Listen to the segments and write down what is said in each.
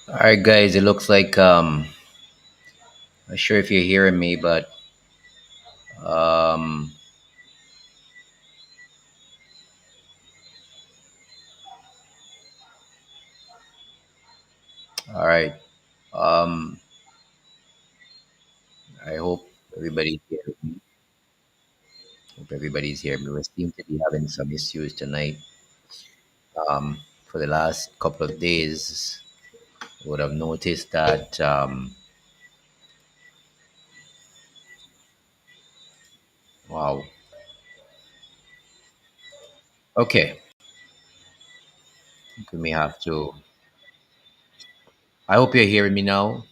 All right, guys. It looks like not sure if you're hearing me, but um, all right. Um, I hope everybody's hearing me. Hope everybody's hearing me. We seem to be having some issues tonight. For the last couple of days, you would have noticed that. Wow. Okay. We may have to. I hope you're hearing me now.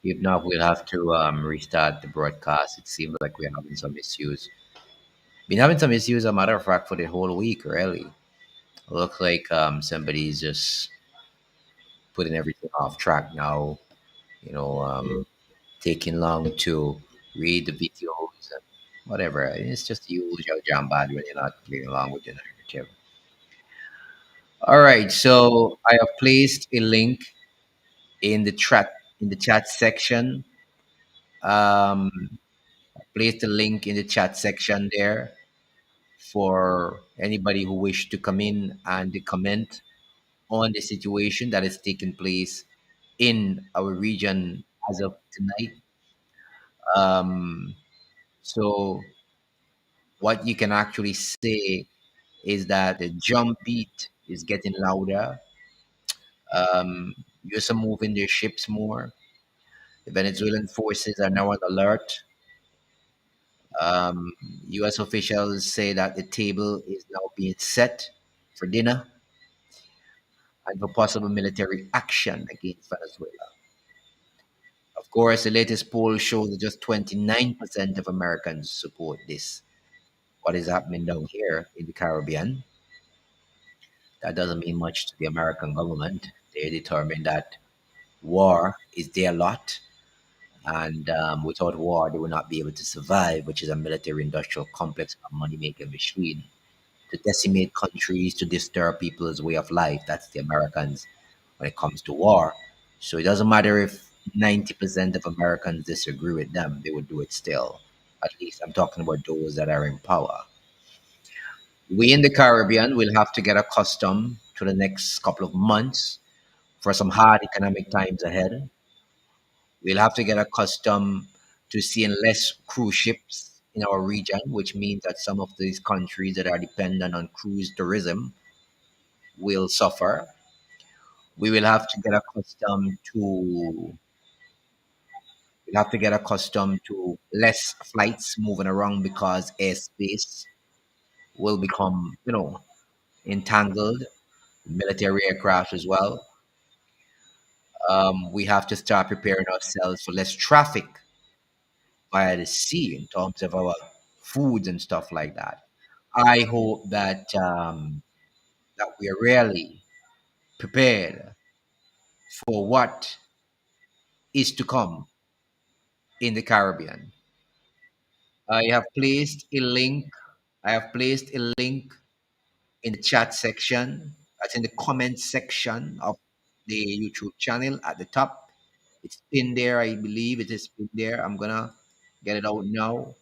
If not, we'll have to restart the broadcast. It seems like we're having some issues. Been having some issues, a matter of fact, for the whole week, really. Look like somebody's just putting everything off track now. You know, taking long to read the videos and whatever. It's just the usual jam bad when you're not playing along with the narrative. All right, so I have placed a link in the chat section. Um, placed a link in the chat section there for anybody who wish to come in and comment on the situation that is taking place in our region as of tonight. Um, so, what you can actually say is that the drum beat is getting louder. US are moving their ships more. The Venezuelan forces are now on alert. Um, US officials say that the table is now being set for dinner and for possible military action against Venezuela. Of course, the latest poll shows that just 29% of Americans support this. What is happening down here in the Caribbean? That doesn't mean much to the American government. They determine that war is their lot, and without war, they will not be able to survive, which is a military industrial complex, a money making machine to decimate countries, to disturb people's way of life. That's the Americans when it comes to war. So it doesn't matter if 90% of Americans disagree with them, they would do it still. At least I'm talking about those that are in power. We in the Caribbean will have to get accustomed to the next couple of months for some hard economic times ahead. We'll have to get accustomed to seeing less cruise ships in our region, which means that some of these countries that are dependent on cruise tourism will suffer. We will have to get accustomed to we'll have to get accustomed to less flights moving around because airspace will become, entangled. Military aircraft as well. We have to start preparing ourselves for less traffic via the sea in terms of our foods and stuff like that. I hope that we are really prepared for what is to come in the Caribbean. I have placed a link. I have placed a link in the chat section. That's in the comment section of the YouTube channel at the top. It's pinned there. I believe it is pinned there. I'm gonna get it out now.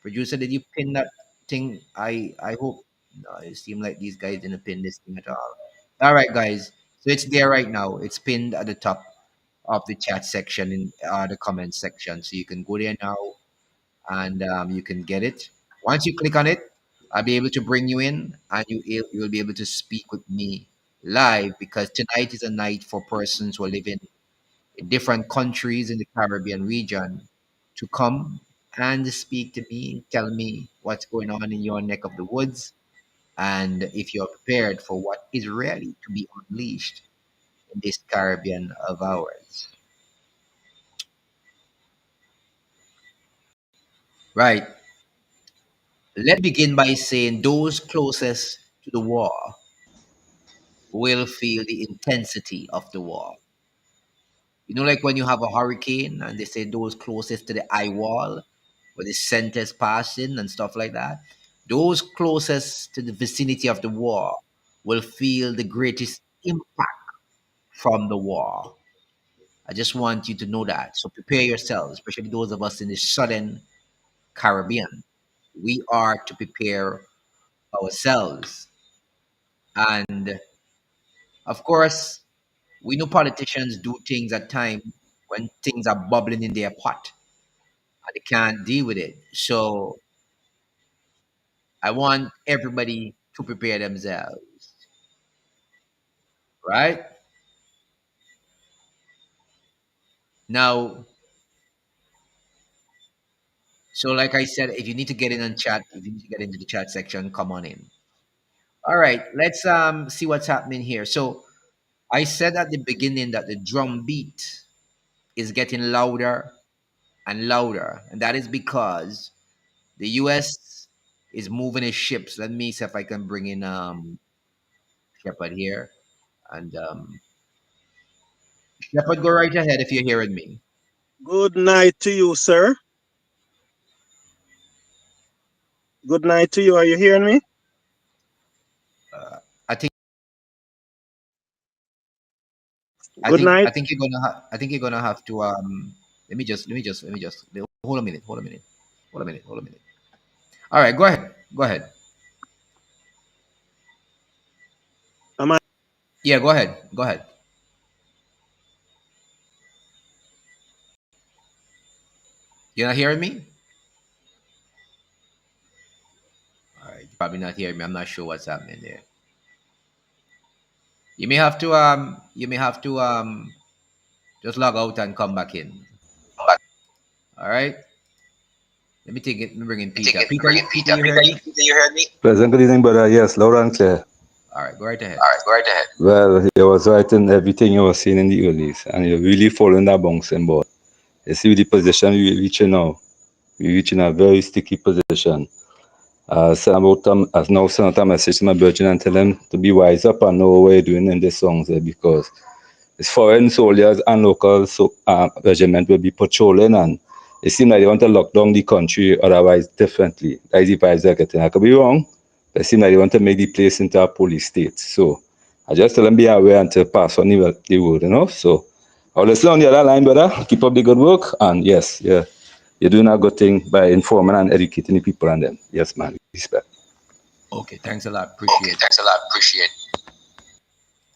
Producer, did you pin that thing? I hope. No, it seemed like these guys didn't pin this thing at all. All right, guys. So it's there right now. It's pinned at the top of the chat section in the comment section. So you can go there now and you can get it. Once you click on it, I'll be able to bring you in and you'll be able to speak with me live because tonight is a night for persons who are living in different countries in the Caribbean region to come and speak to me, tell me what's going on in your neck of the woods, and if you're prepared for what is really to be unleashed in this Caribbean of ours. Right. Let's begin by saying those closest to the war will feel the intensity of the war. You know, like when you have a hurricane and they say those closest to the eye wall, where the centers passing and stuff like that, those closest to the vicinity of the war will feel the greatest impact from the war. I just want you to know that. So prepare yourselves, especially those of us in the southern Caribbean. We are to prepare ourselves. And of course, we know politicians do things at times when things are bubbling in their pot and they can't deal with it. So I want everybody to prepare themselves, right? Now, so like I said, if you need to get in and chat, if you need to get into the chat section, come on in. All right, let's see what's happening here. So I said at the beginning that the drum beat is getting louder and louder, and that is because the U.S. is moving its ships. Let me see if I can bring in Shepard here, and Shepard, go right ahead if you're hearing me. Good night to you, sir. Good night to you. Are you hearing me? I think I Good think I night. think I think you're gonna have to let me just hold a minute, hold a minute. All right, go ahead, go ahead. Am I Yeah, go ahead, go ahead. You're not hearing me? All right, you're probably not hearing me. I'm not sure what's happening there. You may have to just log out and come back in. All right. Let me take it. Let me bring in Peter. Peter, Peter, you heard me? Peter, you heard me? Pleasant good evening, brother. Yes, loud and clear. All right, go right ahead. All right, go right ahead. Well, you was right in everything you were saying in the earlies, and you're really following that bouncing ball. You see the position we reaching now. We reaching a very sticky position. Send about as now send out a message to my virgin and tell them to be wise up and know what you're doing in these songs because it's foreign soldiers and local regiment will be patrolling and it seems like they want to lock down the country otherwise differently. That's the vibes they're getting. I could be wrong, but it seems like they want to make the place into a police state. So I just tell them be aware and to pass on the word, So I'll listen on the other line, brother. Keep up the good work. And yes, yeah, you're doing a good thing by informing and educating the people and them. Yes, man. Respect. Okay, thanks a lot. Okay, Appreciate. thanks a lot. Appreciate.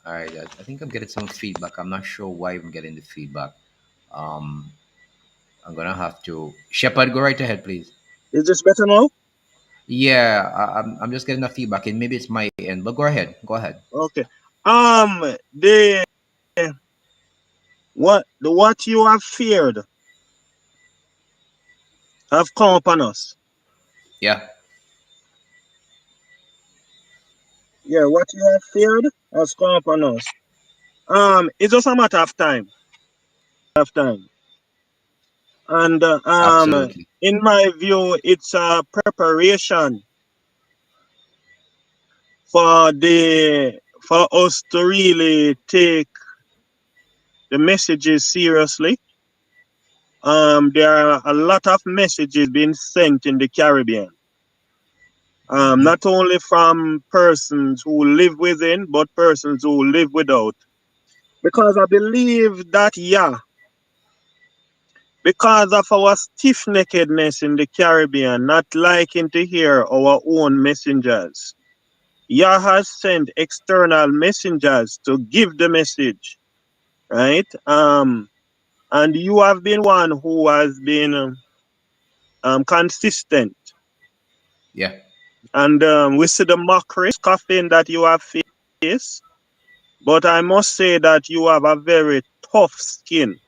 All right, I think I'm getting some feedback. I'm not sure why I'm getting the feedback. Um, I'm gonna have to. Shepard, go right ahead, please. is this better now? Yeah, I'm just getting a feedback, and maybe it's my end. But go ahead. Go ahead. Okay. The what you have feared have come upon us. Yeah, Yeah, what you have feared has come upon us. It's just a matter of time. And absolutely. in my view, it's a preparation for us to really take the messages seriously. There are a lot of messages being sent in the Caribbean. Hmm. Not only from persons who live within, but persons who live without. Because I believe that, yeah, because of our stiff neckedness in the Caribbean, not liking to hear our own messengers, Yah has sent external messengers to give the message, right? And you have been one who has been consistent. Yeah, And we see the mockery, scoffing that you have faced. But I must say that you have a very tough skin.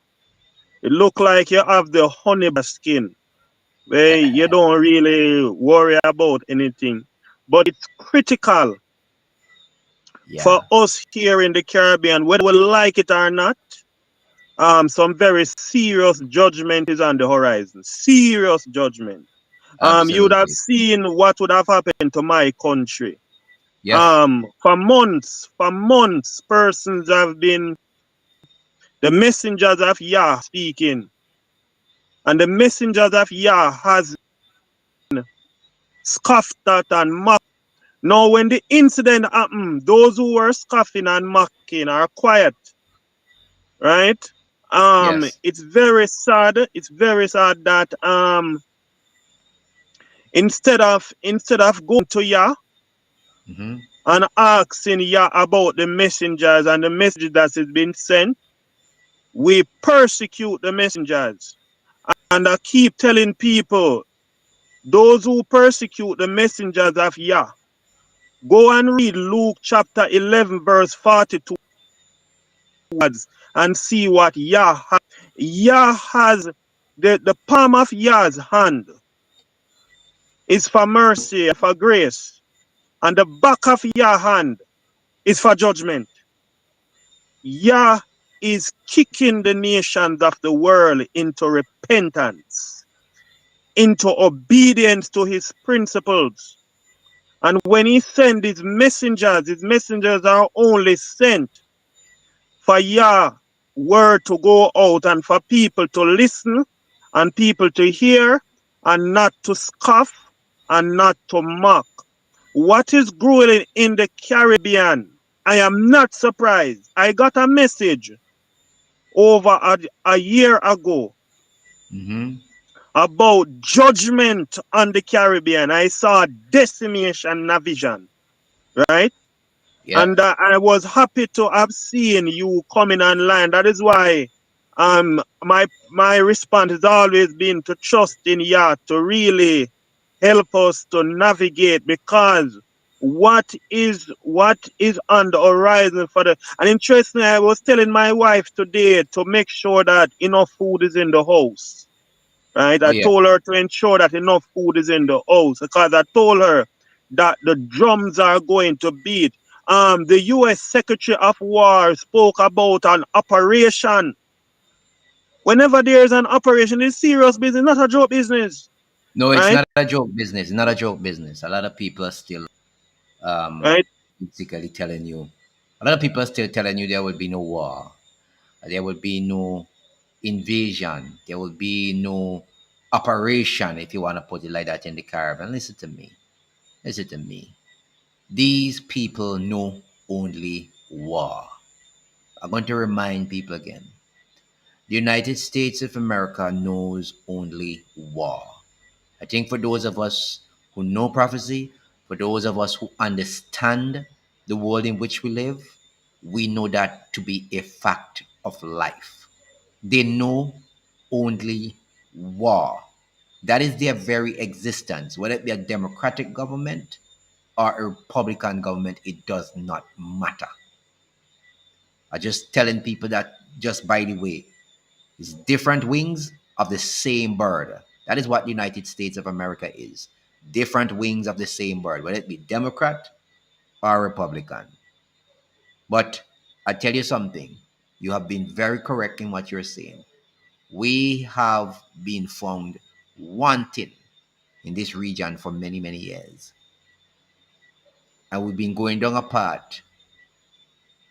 It look like you have the honey skin, where you don't really worry about anything. But it's critical for yeah, us here in the Caribbean, whether we like it or not. Some very serious judgment is on the horizon. Serious judgment. You would have absolutely. seen what would have happened to my country. Yes, For months, persons have been the messengers of Yah speaking, and the messengers of Yah has scoffed at and mocked. Now, when the incident happened, those who were scoffing and mocking are quiet, right? Yes. It's very sad. It's very sad that instead of going to Ya Mm-hmm. and asking Ya about the messengers and the message that has been sent, we persecute the messengers. And I keep telling people, those who persecute the messengers of Yah, go and read Luke chapter 11, verse 42 and see what Yah has. Yah has the palm of Yah's hand is for mercy, for grace, and the back of Yah's hand is for judgment. Yah is kicking the nations of the world into repentance, into obedience to his principles. And when he sends his messengers are only sent for Yah word to go out and for people to listen and people to hear and not to scoff and not to mock. What is growing in the Caribbean? I am not surprised. I got a message over a year ago Mm-hmm. about judgment on the Caribbean. I saw decimation in a vision, right? And Yep. I was happy to have seen you coming online. That is why my response has always been to trust in Yah to really help us to navigate, because what is on the horizon for the, and interestingly, I was telling my wife today to make sure that enough food is in the house. Right? Oh I yeah. told her to ensure that enough food is in the house, because I told her that the drums are going to beat. The U.S. Secretary of War spoke about an operation. Whenever there is an operation, it's serious business, not a joke business, No, it's right? not a joke business. It's not a joke business. A lot of people are still um, Right? basically telling you. A lot of people are still telling you there will be no war. There will be no invasion. There will be no operation, if you want to put it like that, in the Caribbean. Listen to me. Listen to me. These people know only war. I'm going to remind people again. The United States of America knows only war. I think for those of us who know prophecy, for those of us who understand the world in which we live, we know that to be a fact of life. They know only war. That is their very existence. Whether it be a democratic government or a Republican government, it does not matter. I'm just telling people that just by the way. It's different wings of the same bird. That is what the United States of America is. Different wings of the same bird, whether it be Democrat or Republican. But I tell you something, you have been very correct in what you're saying. We have been found wanting in this region for many, many years. And we've been going down a path.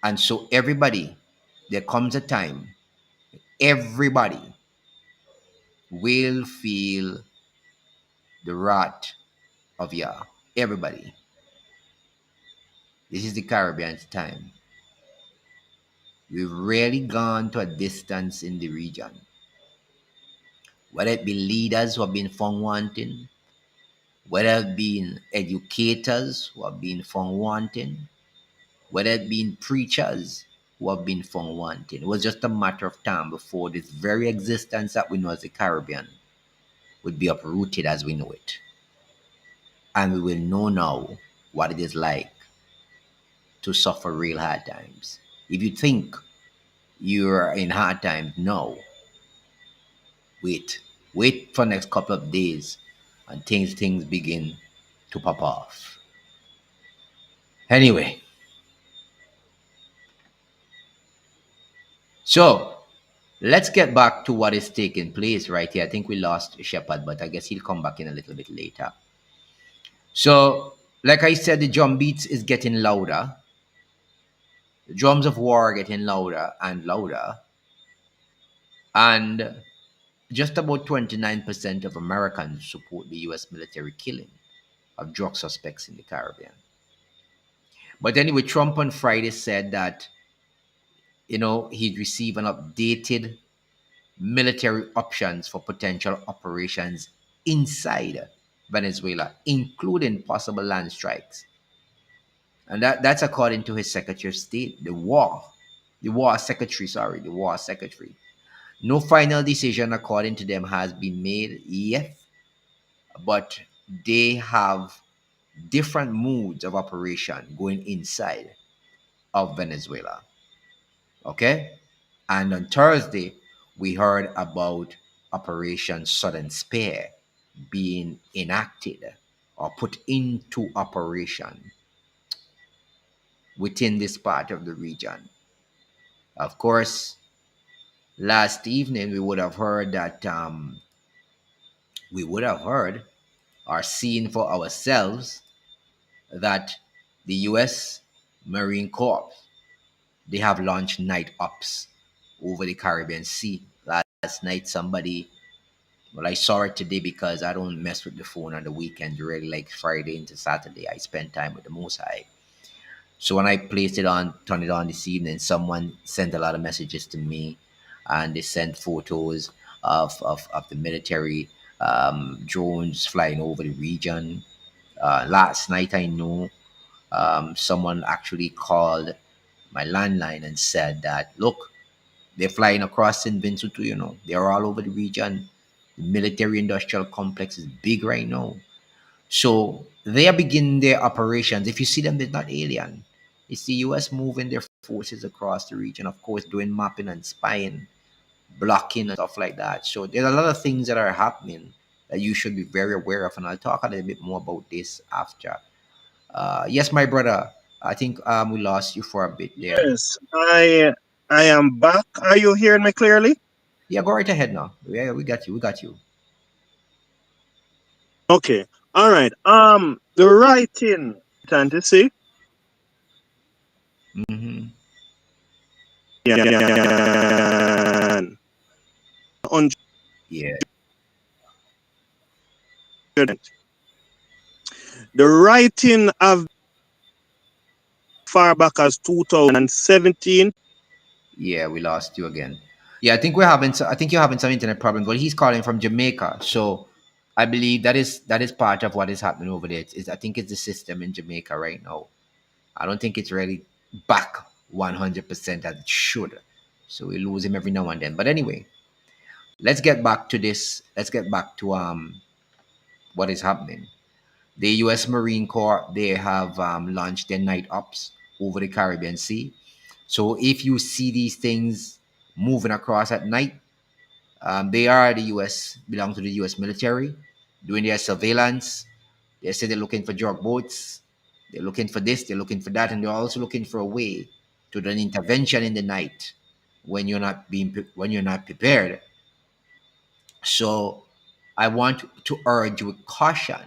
And so everybody, there comes a time, everybody will feel the wrath of Yah. Everybody. This is the Caribbean's time. We've really gone to a distance in the region. Whether it be leaders who have been found wanting, whether it be educators who have been found wanting, whether it be preachers who have been found wanting. It was just a matter of time before this very existence that we know as the Caribbean would be uprooted as we know it. And we will know now what it is like to suffer real hard times. If you think you're in hard times, no. Wait. Wait for next couple of days and things begin to pop off. Anyway, so let's get back to what is taking place right here. I think we lost Shepard, but I guess he'll come back in a little bit later. So, like I said, the drum beats is getting louder. The drums of war are getting louder and louder. And just about 29% of Americans support the US military killing of drug suspects in the Caribbean. But anyway, Trump on Friday said that, he'd receive an updated military options for potential operations inside Venezuela, including possible land strikes. And that's according to his Secretary of State, the War Secretary. No final decision, according to them, has been made yet, but they have different modes of operation going inside of Venezuela. Okay? And on Thursday, we heard about Operation Southern Spear being enacted or put into operation within this part of the region. Of course, last evening we would have heard or seen for ourselves that the U.S. Marine Corps, they have launched night ops over the Caribbean Sea. Last night, somebody, well, I saw it today because I don't mess with the phone on the weekend, really, like Friday into Saturday. I spend time with the Most High. So when I placed it on, turned it on this evening, someone sent a lot of messages to me, and they sent photos of the military drones flying over the region. Last night, I know someone actually called my landline and said that, look, they're flying across St. Vincent too, they're all over the region. The military industrial complex is big right now. So they are beginning their operations. If you see them, they're not alien. It's the US moving their forces across the region, of course, doing mapping and spying, blocking and stuff like that. So there's a lot of things that are happening that you should be very aware of. And I'll talk a little bit more about this after. Yes, my brother, I think we lost you for a bit there. Yes, I am back. Are you hearing me clearly? Yeah, go right ahead now. Yeah, we got you. We got you. Okay. All right. The writing, and to see, Hmm. on Yeah, the writing of far back as 2017. yeah, we lost you again. Yeah, I think you're having some internet problems. But he's calling from Jamaica, so I believe that is part of what is happening over there. I think it's the system in Jamaica right now. I don't think it's really back 100% as it should. So we lose him every now and then. But anyway, let's get back to this. Let's get back to what is happening. The U.S. Marine Corps, they have launched their night ops over the Caribbean Sea. So if you see these things moving across at night, they are the U.S. belong to the U.S. military doing their surveillance. They say they're looking for drug boats. They're looking for this. They're looking for that, and they're also looking for a way to do an intervention in the night when you're not prepared. So I want to urge with caution.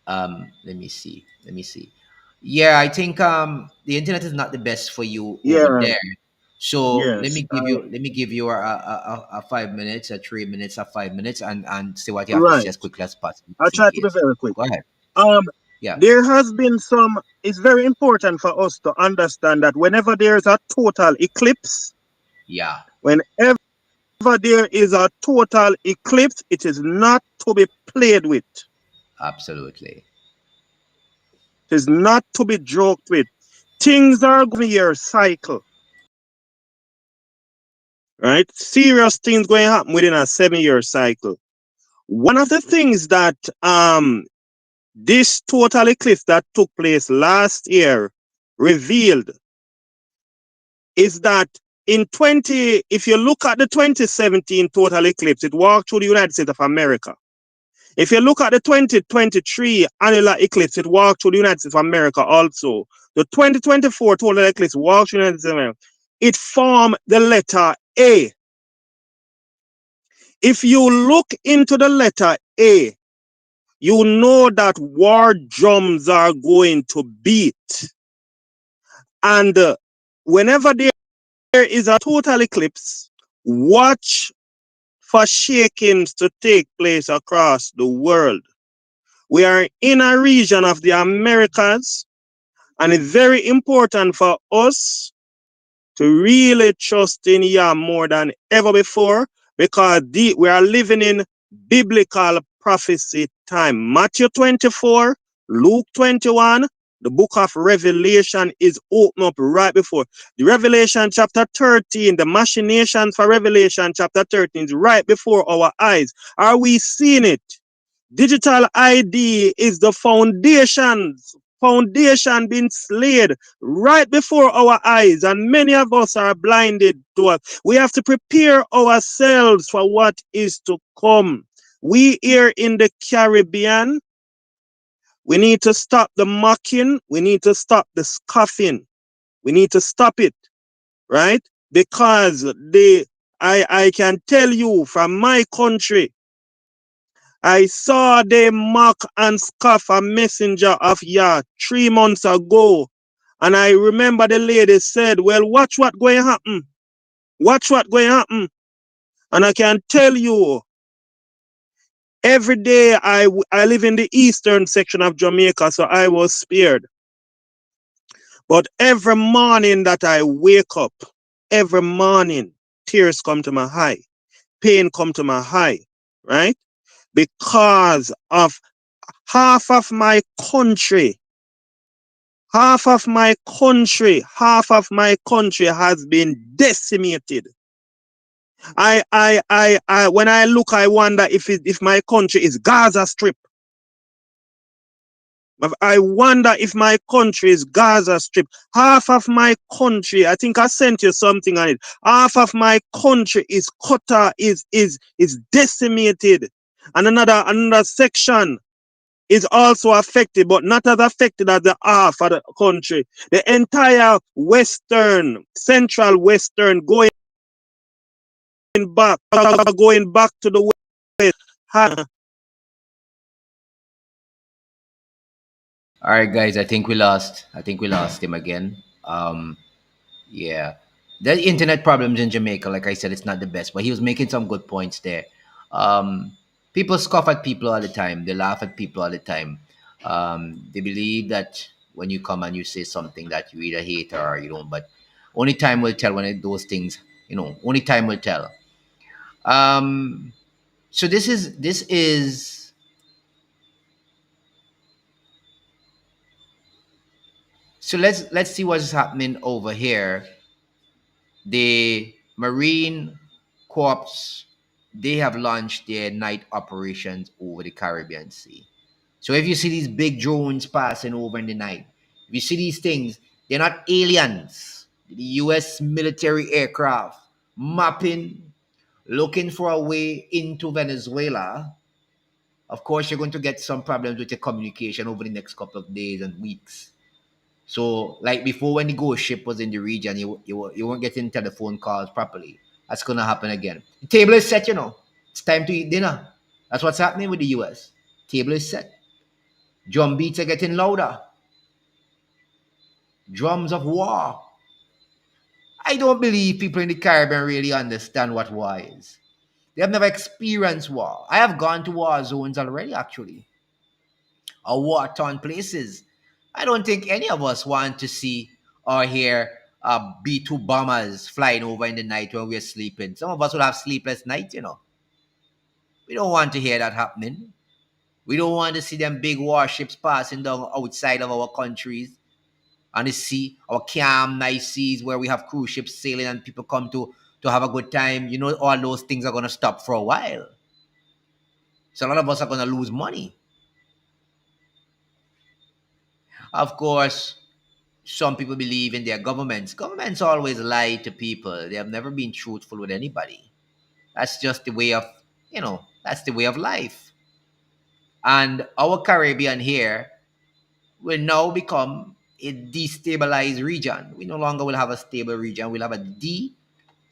Let me see. Let me see. Yeah, I think the internet is not the best for you over Yeah. there. So let Yes. me give you let me give you a 5 minutes, a 3 minutes, a 5 minutes, and see what you have to say Right. as quickly as possible, I'll just in try to be case. very quick. Go ahead. Um, Yeah, there has been some. It's very important for us to understand that whenever there is a total eclipse, yeah, whenever there is a total eclipse, it is not to be played with. absolutely. It is not to be joked with. Things are going your cycle, right? Serious things going to happen within a 7 year cycle. One of the things that this total eclipse that took place last year revealed is that if you look at the 2017 total eclipse, it walked through the United States of America. If you look at the 2023 annular eclipse, it walked through the United States of America also. The 2024 total eclipse walked through the United States of America. It formed the letter A. If you look into the letter A, you know that war drums are going to beat. And whenever there is a total eclipse, watch for shakings to take place across the world. We are in a region of the Americas, and it's very important for us to really trust in Yah more than ever before, because we are living in biblical prophecy time. Matthew 24, Luke 21, the book of Revelation is open up right before. The Revelation chapter 13, the machination for Revelation chapter 13 is right before our eyes. Are we seeing it? Digital ID is the foundation being slayed right before our eyes, and many of us are blinded to it. We have to prepare ourselves for what is to come. We here in the Caribbean, we need to stop the mocking. We need to stop the scoffing. We need to stop it, right? Because I can tell you from my country, I saw them mock and scoff a messenger of Yah 3 months ago. And I remember the lady said, well, watch what going to happen. Watch what going to happen. And I can tell you, every day I live in the eastern section of Jamaica, so I was spared. But every morning that I wake up, every morning, tears come to my eye, pain come to my eye, right? Because of half of my country, half of my country has been decimated. When I look, I wonder if my country is Gaza Strip. I wonder if my country is Gaza Strip. Half of my country, I think I sent you something on it. Half of my country is cut, is decimated. And another section is also affected, but not as affected as the half of the country. The entire central western going back to the west. All right, guys. I think we lost. I think we lost him again. Yeah, the internet problems in Jamaica, like I said, it's not the best, but he was making some good points there. People scoff at people all the time. They laugh at people all the time. They believe that when you come and you say something that you either hate or you don't. But only time will tell when those things. Only time will tell. Um, so so let's see what's happening over here. The Marine Corps, they have launched their night operations over the Caribbean Sea. So if you see these big drones passing over in the night, if you see these things, they're not aliens. The US military aircraft mapping, looking for a way into Venezuela. Of course, you're going to get some problems with your communication over the next couple of days and weeks. So, like before, when the ghost ship was in the region, you weren't getting telephone calls properly. That's gonna happen again. The table is set, It's time to eat dinner. That's what's happening with the US. Table is set. Drum beats are getting louder. Drums of war. I don't believe people in the Caribbean really understand what war is. They have never experienced war. I have gone to war zones already, actually, or war-torn places. I don't think any of us want to see or hear B-2 bombers flying over in the night when we're sleeping. Some of us will have sleepless nights. We don't want to hear that happening. We don't want to see them big warships passing down outside of our countries on the sea, our calm, nice seas where we have cruise ships sailing and people come to have a good time. All those things are going to stop for a while. So a lot of us are going to lose money. Of course, some people believe in their governments. Governments always lie to people. They have never been truthful with anybody. That's just the way that's the way of life. And our Caribbean here will now become a destabilized region. We no longer will have a stable region. We'll have a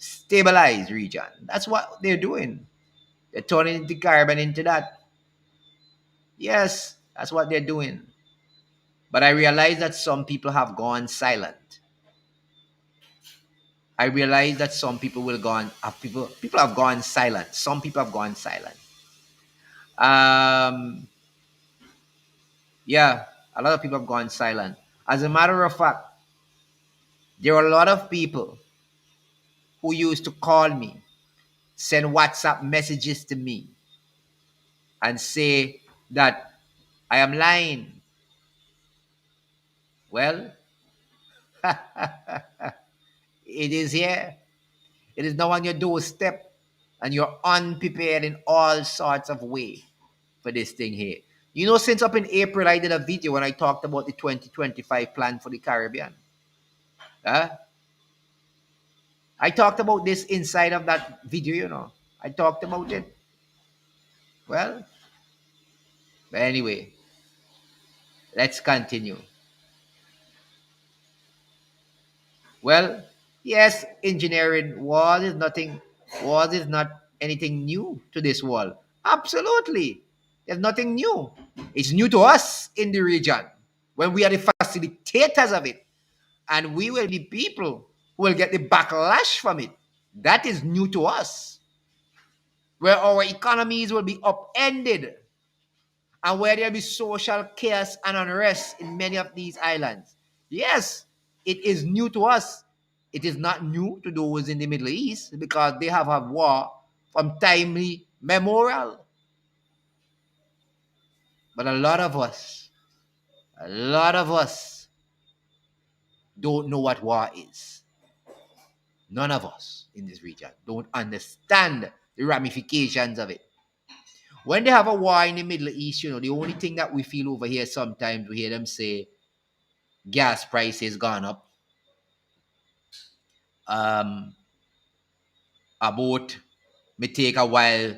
destabilized region. That's what they're doing. They're turning the Caribbean into that. Yes, that's what they're doing. But I realize that some people have gone silent. I realize that some people will go on. People have gone silent. Some people have gone silent. Um, yeah, a lot of people have gone silent. As a matter of fact, there are a lot of people. who used to call me, send WhatsApp messages to me, and say that I am lying. Well, it is here. It is now on your doorstep, and you're unprepared in all sorts of way for this thing here. You know, since up in April, I did a video when I talked about the 2025 plan for the Caribbean. Huh? I talked about this inside of that video, you know. I talked about it. Well, but anyway, let's continue. Well, yes, engineering was is not anything new to this world. Absolutely. There's nothing new. It's new to us in the region when we are the facilitators of it. And we will be people who will get the backlash from it. That is new to us, where our economies will be upended and where there'll be social chaos and unrest in many of these islands. Yes, it is new to us. It is not new to those in the Middle East because they have had war from timely memorial. But a lot of us don't know what war is. None of us in this region don't understand the ramifications of it. When they have a war in the Middle East, you know, the only thing that we feel over here sometimes we hear them say gas prices gone up, um, a boat may take a while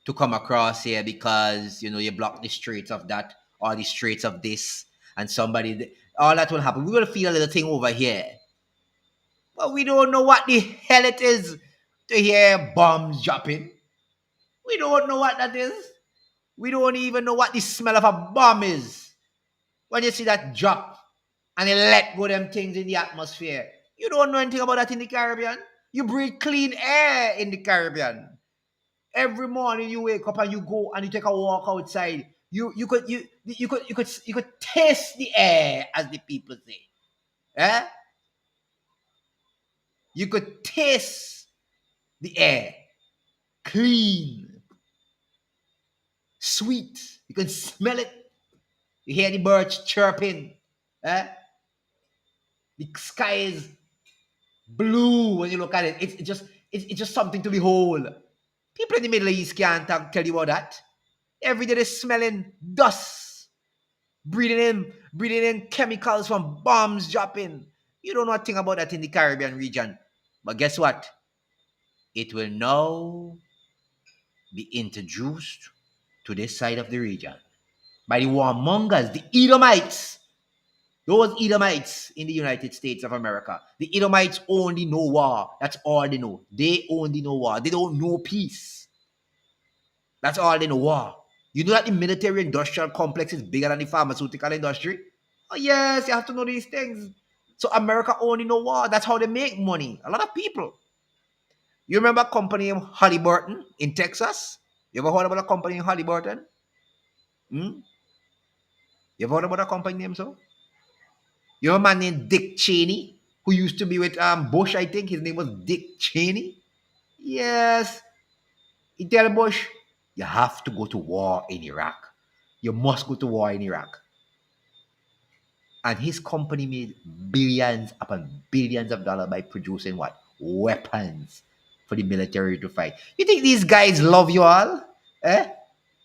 to come across here because you know you block the straits of that or the straits of this, and somebody all that will happen. We will feel a little thing over here, but we don't know what the hell it is to hear bombs dropping. We don't know what that is. We don't even know what the smell of a bomb is. When you see that drop and they let go them things in the atmosphere, you don't know anything about that in the Caribbean. You breathe clean air in the Caribbean. Every morning you wake up and you go and you take a walk outside. You could taste the air, as the people say. Eh? You could taste the air. Clean, sweet. You can smell it. You hear the birds chirping. Eh? The sky is blue when you look at it. It's just something to behold. People in the Middle East can't tell you about that. Every day they're smelling dust, breathing in chemicals from bombs dropping. You don't know a thing about that in the Caribbean region. But guess what? It will now be introduced to this side of the region by the warmongers, the Edomites. Those Edomites in the United States of America. The Edomites only know war. That's all they know. They only know war. They don't know peace. That's all they know, war. You know that the military industrial complex is bigger than the pharmaceutical industry? Oh, yes, you have to know these things. So America only know war. That's how they make money. A lot of people. You remember a company named Halliburton in Texas? You ever heard about a company in Halliburton? Hmm? You ever heard about a company name so? You have a man named Dick Cheney who used to be with Bush, I think. His name was Dick Cheney. Yes. He tell Bush, you have to go to war in Iraq. You must go to war in Iraq. And his company made billions upon billions of dollars by producing what? Weapons for the military to fight. You think these guys love you all? Eh?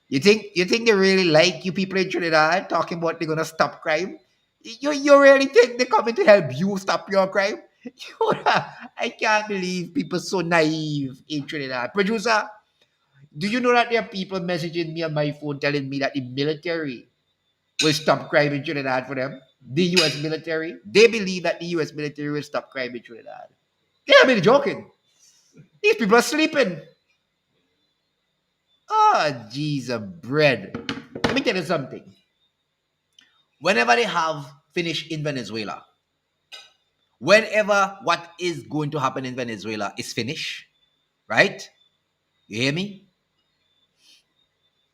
You think they really like you people in Trinidad talking about they're gonna stop crime? You really think they're coming to help you stop your crime? I can't believe people so naive in Trinidad. Producer, do you know that there are people messaging me on my phone telling me that the military will stop crime in Trinidad for them? The US military? They believe that the US military will stop crime in Trinidad. They have been joking. These people are sleeping. Oh, jeez of bread. Let me tell you something. Whenever they have finished in Venezuela, whenever what is going to happen in Venezuela is finished, right? You hear me?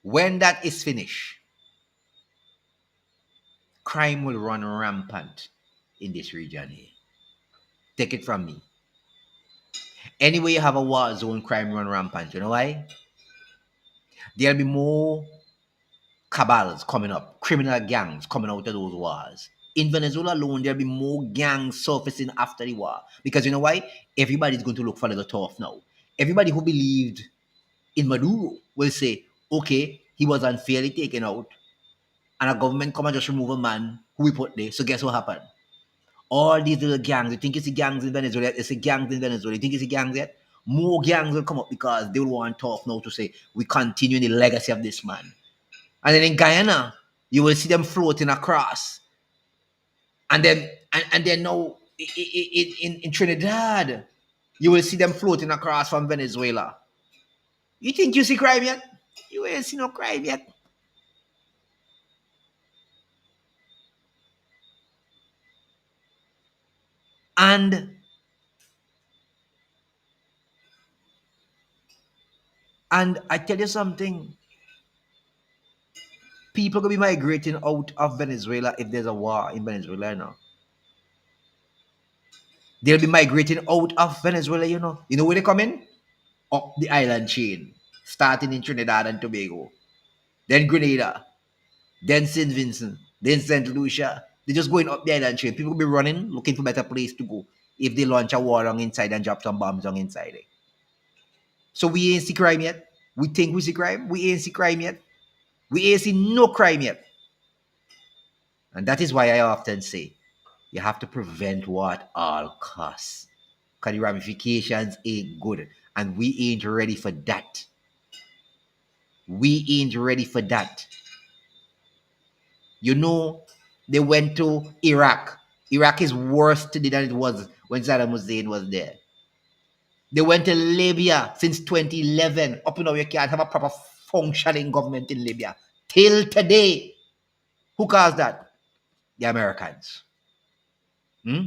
When that is finished, crime will run rampant in this region here. Take it from me. Anyway, you have a war zone, crime run rampant. You know why? There'll be more cabals coming up, criminal gangs coming out of those wars. In Venezuela alone, there'll be more gangs surfacing after the war. Because you know why? Everybody's going to look for the turf now. Everybody who believed in Maduro will say, okay, he was unfairly taken out, and a government come and just remove a man who we put there. So guess what happened? All these little gangs, you think it's the gangs in Venezuela, it's the gangs in Venezuela, you think it's the gangs yet? More gangs will come up because they will want to talk now to say, we continue the legacy of this man. And then in Guyana, you will see them floating across. And then now in Trinidad, you will see them floating across from Venezuela. You think you see crime yet? You ain't see no crime yet. And I tell you something, people gonna be migrating out of Venezuela if there's a war in Venezuela now. They'll be migrating out of Venezuela, you know. You know where they come in? Up the island chain. Starting in Trinidad and Tobago. Then Grenada. Then St. Vincent. Then St. Lucia. They're just going up the island chain. People will be running, looking for better place to go if they launch a war on inside and drop some bombs on inside it. So we ain't see crime yet. We think we see crime. We ain't see crime yet. We ain't see no crime yet. And that is why I often say you have to prevent war at all costs. Because the ramifications ain't good. And we ain't ready for that. We ain't ready for that. You know, they went to Iraq. Iraq is worse today than it was when Saddam Hussein was there. They went to Libya since 2011. Up and now you can't have a proper functioning government in Libya. Till today. Who caused that? The Americans. Hmm?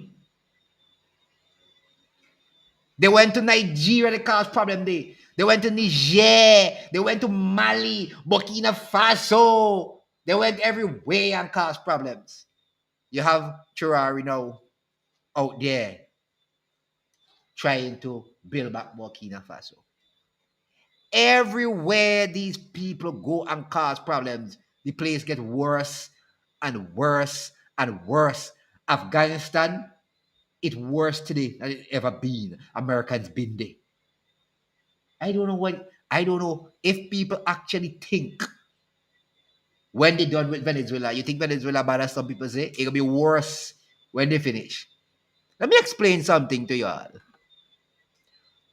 They went to Nigeria, they caused problem there. They went to Niger. They went to Mali, Burkina Faso. They went everywhere and caused problems. You have Chirari now out there trying to build back Burkina Faso. Everywhere these people go and cause problems, the place gets worse and worse and worse. Afghanistan, it's worse today than it ever been. Americans been there. I don't know if people actually think when they done with Venezuela. You think Venezuela bad as some people say? It'll be worse when they finish. Let me explain something to you all.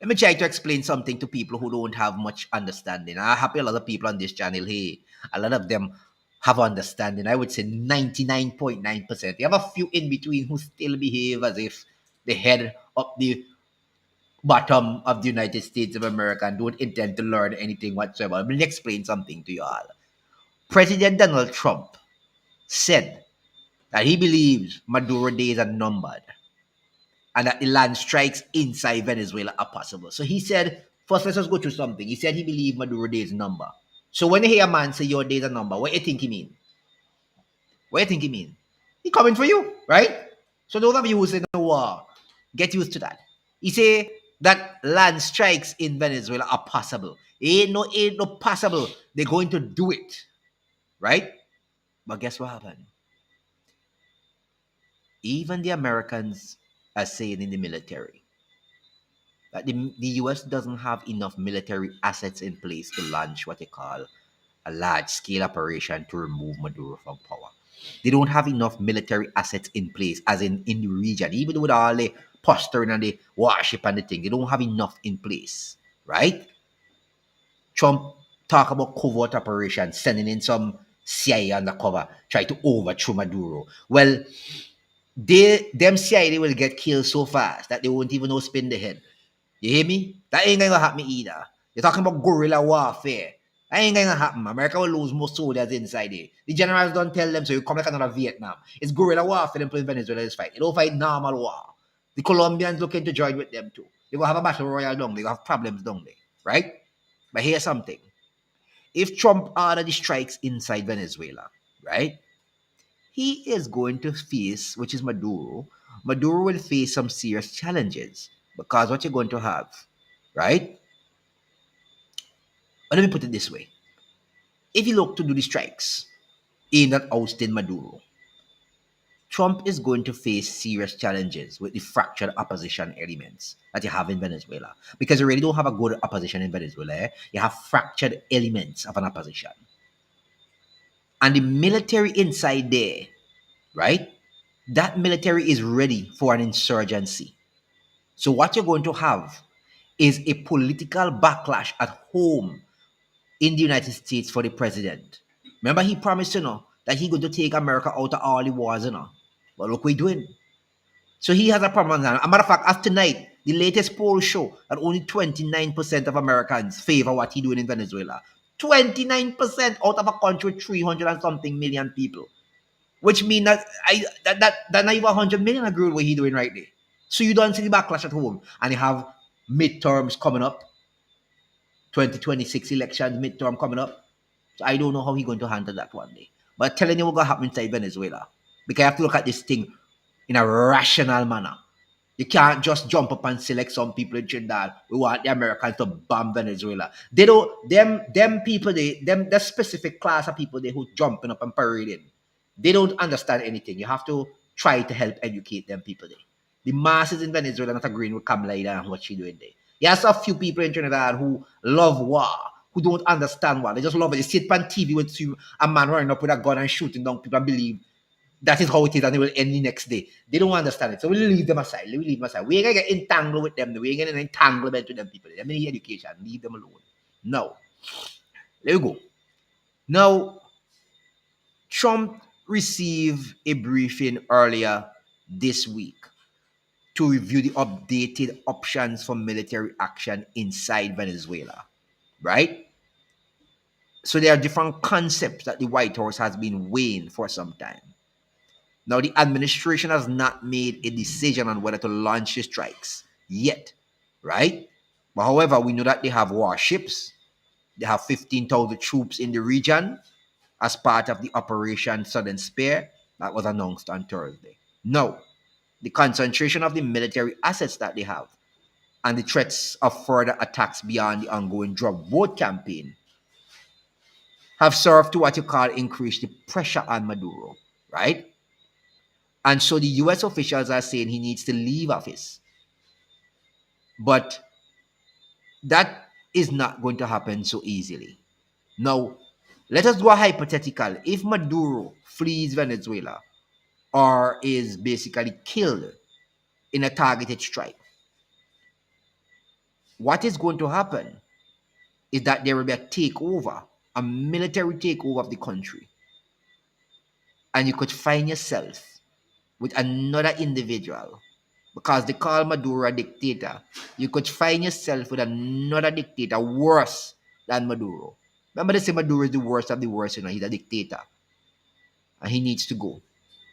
Let me try to explain something to people who don't have much understanding. I'm happy a lot of people on this channel here, a lot of them have understanding. I would say 99.9%. You have a few in between who still behave as if the head up the bottom of the United States of America and don't intend to learn anything whatsoever. Let me explain something to you all. President Donald Trump said that he believes Maduro days are numbered and that the land strikes inside Venezuela are possible. So he said, first let's just go through something. He said he believed Maduro days number. So when you hear a man say your days are number, what do you think he mean? What do you think he mean? He coming for you, right? So those of you who say no war, get used to that. He say that land strikes in Venezuela are possible. Ain't no possible. They're going to do it, right? But guess what happened? Even the Americans are saying in the military that the US doesn't have enough military assets in place to launch what they call a large scale operation to remove Maduro from power. They don't have enough military assets in place, as in the region, even with all the posturing and the warship and the thing, they don't have enough in place, right? Trump talk about covert operation, sending in some CIA undercover, try to overthrow Maduro. Well, them CIA will get killed so fast that they won't even know spin the head. You hear me? That ain't gonna happen either. You're talking about guerrilla warfare. That ain't gonna happen. America will lose more soldiers inside there. The generals don't tell them, so you come like another Vietnam. It's guerrilla warfare them playing Venezuela is fight. They don't fight normal war. The Colombians looking to join with them too. They're gonna have a battle royale down there. They're gonna have problems down there. Right? But here's something. If Trump ordered the strikes inside Venezuela, right? He is going to face, which is Maduro. Maduro will face some serious challenges. Because what you're going to have, right? But let me put it this way. If you look to do the strikes in that ousting Maduro, Trump is going to face serious challenges with the fractured opposition elements that you have in Venezuela. Because you really don't have a good opposition in Venezuela. You have fractured elements of an opposition. And the military inside there, right? That military is ready for an insurgency. So what you're going to have is a political backlash at home in the United States for the president. Remember, he promised, that he's going to take America out of all the wars, But look what we're doing. So he has a problem. As a matter of fact, as tonight, the latest poll show that only 29% of Americans favor what he's doing in Venezuela. 29% out of a country with 300 and something million people. Which means that not even 100 million agree with what he's doing right there. So you don't see the backlash at home. And you have midterms coming up, 2026 elections, midterm coming up. So I don't know how he's going to handle that one day. But telling you what's going to happen inside Venezuela. Because you have to look at this thing in a rational manner. You can't just jump up and select some people in Trinidad. We want the Americans to bomb Venezuela. They don't, them people, the specific class of people they who jumping up and parading. They don't understand anything. You have to try to help educate them people there. The masses in Venezuela not agreeing with Kamala and what she doing there. Yes, a few people in Trinidad who love war, who don't understand war. They just love it. They sit on TV with a man running up with a gun and shooting down people and believe that is how it is and it will end the next day. They don't understand it. So we'll leave them aside. We leave them aside. We ain't gonna get entangled with them. We ain't gonna entanglement with them people. They need education. Leave them alone. No. There we go. Now, Trump received a briefing earlier this week to review the updated options for military action inside Venezuela. Right? So there are different concepts that the White House has been weighing for some time. Now, the administration has not made a decision on whether to launch the strikes yet, right? But however, we know that they have warships. They have 15,000 troops in the region as part of the Operation Southern Spear that was announced on Thursday. Now, the concentration of the military assets that they have and the threats of further attacks beyond the ongoing drug boat campaign have served to what you call increase the pressure on Maduro, right? And so the US officials are saying he needs to leave office. But that is not going to happen so easily. Now, let us go hypothetical. If Maduro flees Venezuela or is basically killed in a targeted strike, what is going to happen is that there will be a takeover, a military takeover of the country. And you could find yourself with another individual because they call Maduro a dictator. You could find yourself with another dictator worse than Maduro. Remember they say Maduro is the worst of the worst, he's a dictator. And he needs to go.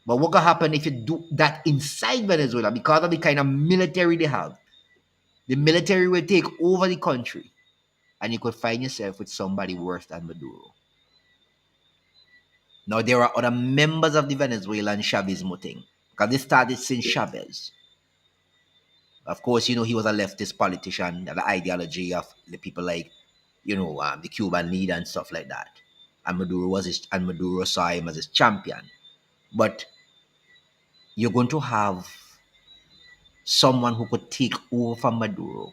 But what can happen if you do that inside Venezuela because of the kind of military they have? The military will take over the country and you could find yourself with somebody worse than Maduro. Now, there are other members of the Venezuelan Chavismo thing because they started since Chavez. Of course, he was a leftist politician, the ideology of the people like, the Cuban leader and stuff like that. And Maduro saw him as his champion. But you're going to have someone who could take over from Maduro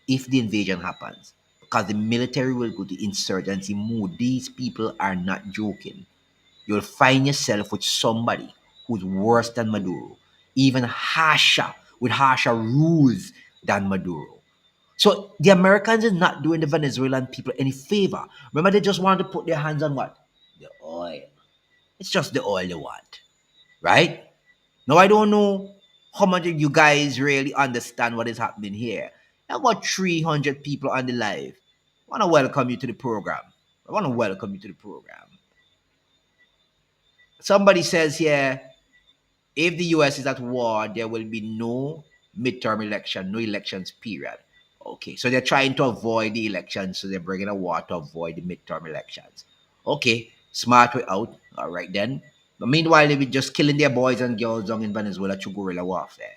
if the invasion happens. Because the military will go to insurgency mode. These people are not joking. You'll find yourself with somebody who's worse than Maduro, even harsher, with harsher rules than Maduro. So the Americans is not doing the Venezuelan people any favor. Remember, they just want to put their hands on what? The oil. It's just the oil they want, right? Now, I don't know how much of you guys really understand what is happening here. I've got 300 people on the live. I want to welcome you to the program. Somebody says here, if the US is at war, there will be no midterm election, no elections, period. Okay, so they're trying to avoid the elections, so they're bringing a war to avoid the midterm elections. Okay, smart way out. All right then. But meanwhile, they be just killing their boys and girls down in Venezuela through guerrilla warfare.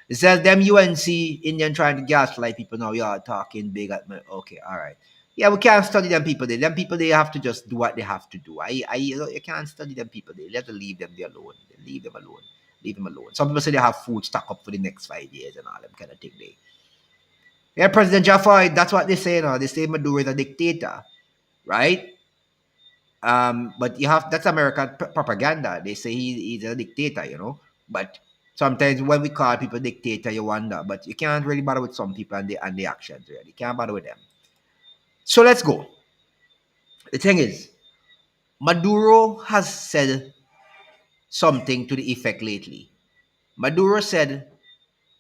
It says them UNC Indian trying to gaslight people now. You're talking big at me. Okay, all right. Yeah, we can't study them people. Them people, they have to just do what they have to do. You can't study them people. They have to leave them there alone. Leave them alone. Leave them alone. Some people say they have food stock up for the next 5 years and all them kind of thing. Yeah, President Jaffa, that's what they say now. They say Maduro is a dictator, right? But you have that's American propaganda. They say he's a dictator, But sometimes when we call people dictator, you wonder. But you can't really bother with some people and the actions. Really, you can't bother with them. So let's go. The thing is, Maduro has said something to the effect lately. Maduro said,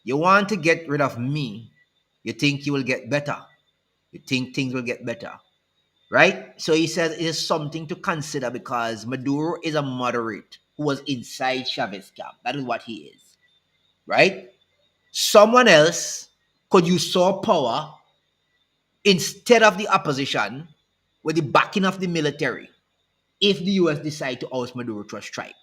"You want to get rid of me? You think you will get better? You think things will get better?" Right? So he says it is something to consider because Maduro is a moderate who was inside Chavez camp. That is what he is. Right? Someone else could usurp power instead of the opposition with the backing of the military if the US decide to oust Maduro to a strike.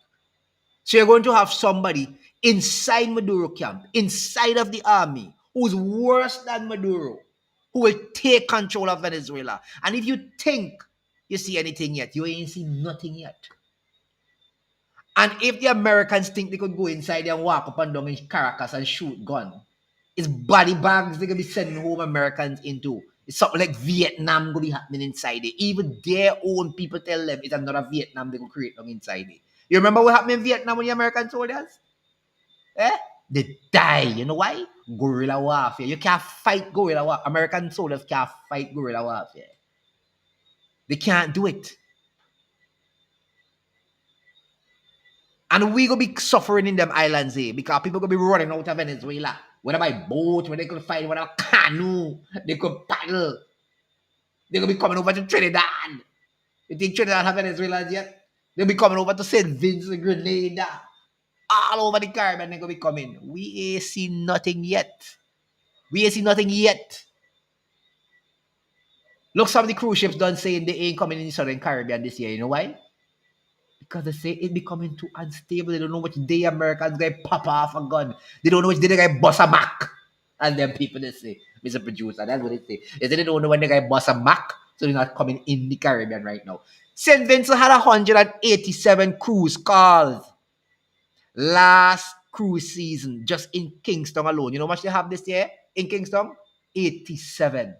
So you're going to have somebody inside Maduro camp, inside of the army, who's worse than Maduro, who will take control of Venezuela. And if you think you see anything yet, you ain't seen nothing yet. And if the Americans think they could go inside and walk up and down in Caracas and shoot gun, it's body bags they're going to be sending home Americans into. It's something like Vietnam going to be happening inside it. Even their own people tell them it's another Vietnam they're going to create them inside it. You remember what happened in Vietnam with the American soldiers? They die. You know why? Guerrilla warfare. You can't fight guerrilla warfare. American soldiers can't fight guerrilla warfare. They can't do it. And we gonna be suffering in them islands here because people gonna be running out of Venezuela. Whether by boat, whether they could fight, whether canoe, they could paddle. They're gonna be coming over to Trinidad. You think Trinidad have Venezuelans yet? They'll be coming over to St. Vincent, Grenada. All over the Caribbean, they're gonna be coming. We ain't seen nothing yet. We ain't seen nothing yet. Look, some of the cruise ships done saying they ain't coming in the Southern Caribbean this year. You know why? Because they say it's becoming too unstable. They don't know which day Americans going to pop off a gun. They don't know which day they going to bust a Mac. And then people they say, Mr. Producer, that's what they say. They say they don't know when they going to bust a Mac, so they're not coming in the Caribbean right now. St. Vincent had 187 cruise calls last cruise season, just in Kingston alone. You know how much they have this year in Kingston? 87.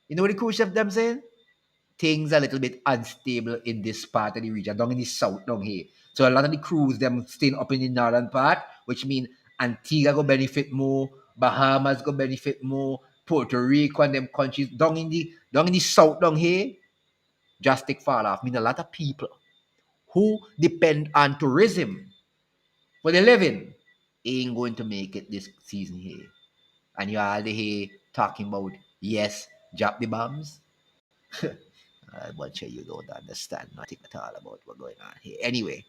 You know what the cruise ship them saying? Things a little bit unstable in this part of the region, down in the south down here. So a lot of the crews them staying up in the northern part, which means Antigua go benefit more, Bahamas go benefit more, Puerto Rico and them countries down in the south down here, drastic fall off. Mean a lot of people who depend on tourism for their living ain't going to make it this season here. And you are here talking about yes, drop the bombs. A bunch of you don't understand nothing at all about what's going on here. Anyway,